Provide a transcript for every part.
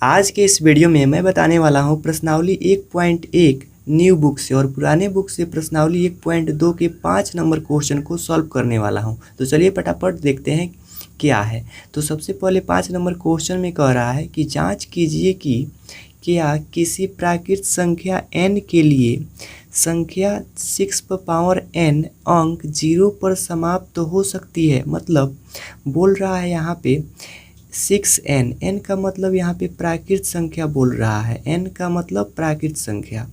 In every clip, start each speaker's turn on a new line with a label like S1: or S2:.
S1: आज के इस वीडियो में मैं बताने वाला हूँ प्रश्नावली 1.1 न्यू बुक से और पुराने बुक से प्रश्नावली 1.2 के 5 नंबर क्वेश्चन को सॉल्व करने वाला हूँ। तो चलिए फटाफट देखते हैं क्या है। तो सबसे पहले 5 नंबर क्वेश्चन में कह रहा है कि जांच कीजिए कि क्या किसी प्राकृत संख्या n के लिए संख्या 6n अंक 0 पर समाप्त हो सकती है। मतलब बोल रहा है यहाँ पे 6n, n का मतलब यहाँ पे प्राकृत संख्या बोल रहा है, n का मतलब प्राकृत संख्या।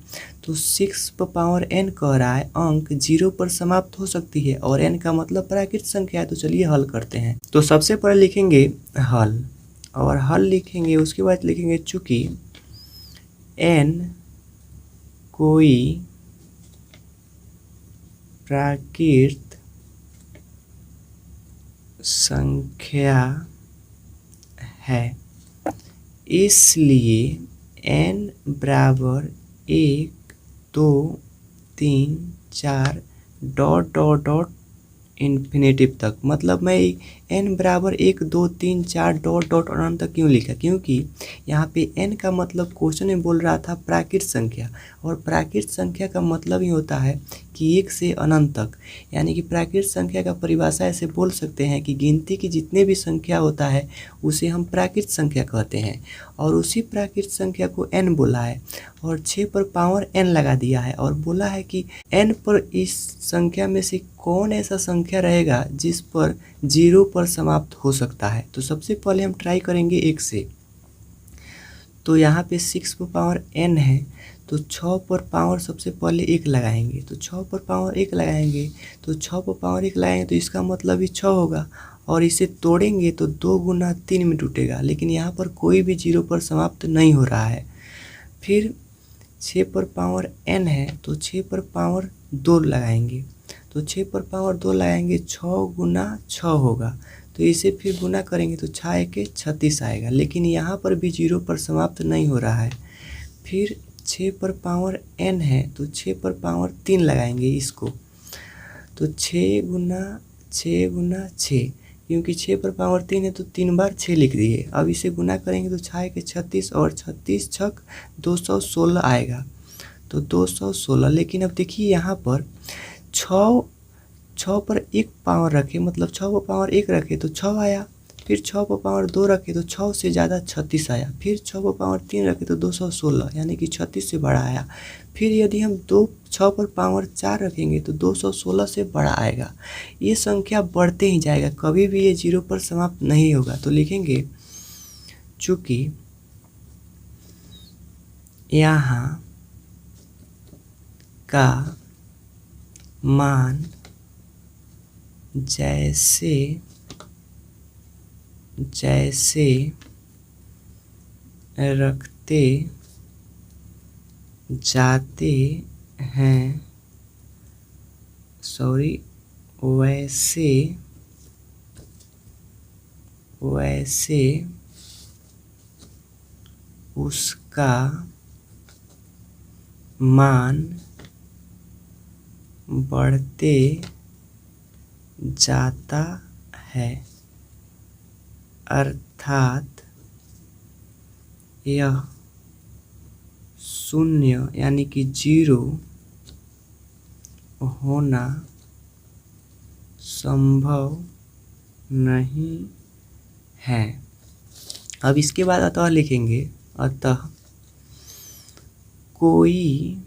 S1: तो 6n कह रहा है अंक 0 पर समाप्त हो सकती है और n का मतलब प्राकृत संख्या है। तो चलिए हल करते हैं। तो सबसे पहले लिखेंगे हल, और हल लिखेंगे उसके बाद लिखेंगे चूँकि n कोई प्राकृत संख्या है, इसलिए n बराबर 1 2 3 4 डॉट डॉट डॉट इन्फिनेटिव तक। मतलब मैं n बराबर 1 2 3 4 डॉट डॉट अनंत तक क्यों लिखा, क्योंकि यहाँ पे n का मतलब क्वेश्चन में बोल रहा था प्राकृत संख्या, और प्राकृत संख्या का मतलब ही होता है कि 1 से अनंत तक। यानी कि प्राकृत संख्या का परिभाषा ऐसे बोल सकते हैं कि गिनती की जितने भी संख्या होता है उसे हम प्राकृत संख्या कहते हैं, और उसी प्राकृत संख्या को n बोला है और 6 पर पावर n लगा दिया है और बोला है कि n पर इस संख्या में से कौन ऐसा संख्या रहेगा जिस पर 0 पर समाप्त हो सकता है। तो सबसे पहले हम ट्राई करेंगे 1 से। तो यहाँ पे 6 पर पावर n है, तो 6 पर पावर सबसे पहले 1 लगाएंगे। तो 6 पर पावर 1 लगाएंगे, तो 6 पर पावर 1 लगाएंगे तो इसका मतलब ही 6 होगा, और इसे तोड़ेंगे तो 2 गुना 3 में टूटेगा, लेकिन यहाँ पर कोई भी 0 पर समाप्त नहीं हो रहा है। फिर 6 पर पावर n है, तो 6 पर पावर 2 लगाएंगे, तो 6 पर पावर 2 लगाएंगे 6 गुना 6 होगा, तो इसे फिर गुना करेंगे तो 6 के 36 आएगा, लेकिन यहाँ पर भी 0 पर समाप्त नहीं हो रहा है। फिर 6 पर पावर n है, तो 6 पर पावर 3 लगाएंगे इसको, तो 6 गुना 6, क्योंकि 6 पर पावर 3 है तो 3 बार 6 लिख दिए। अब इसे गुना करेंगे तो 6 के 36 और 36 छक 216 आएगा, तो 216। लेकिन अब देखिए यहाँ पर 6 पर 1 पावर रखे, मतलब 6 पर पावर 1 रखे तो 6 आया, फिर 6 पर पावर 2 रखे तो 6 से ज़्यादा 36 आया, फिर 6 पर पावर 3 रखे तो 216 यानी कि 36 से बड़ा आया। फिर यदि हम 6 पर पावर 4 रखेंगे तो 216 से बड़ा आएगा। ये संख्या बढ़ते ही जाएगा, कभी भी ये 0 पर समाप्त नहीं होगा। तो लिखेंगे चूँकि यहाँ का मान जैसे जैसे रखते जाते हैं वैसे वैसे उसका मान बढ़ते जाता है, अर्थात यह 0 यानी कि 0 होना संभव नहीं है। अब इसके बाद अतः लिखेंगे, अतः कोई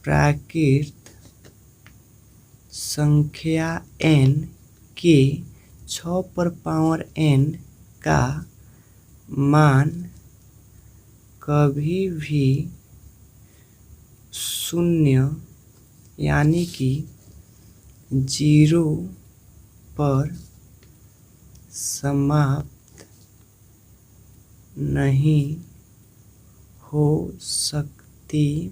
S1: प्राकृत संख्या n के 6 पर पावर n का मान कभी भी 0 यानी कि 0 पर समाप्त नहीं हो सकती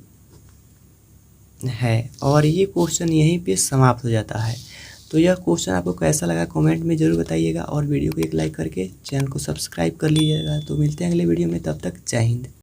S1: है। और ये क्वेश्चन यहीं पे समाप्त हो जाता है। तो यह क्वेश्चन आपको कैसा लगा कमेंट में ज़रूर बताइएगा, और वीडियो को एक लाइक करके चैनल को सब्सक्राइब कर लीजिएगा। तो मिलते हैं अगले वीडियो में, तब तक जय हिंद।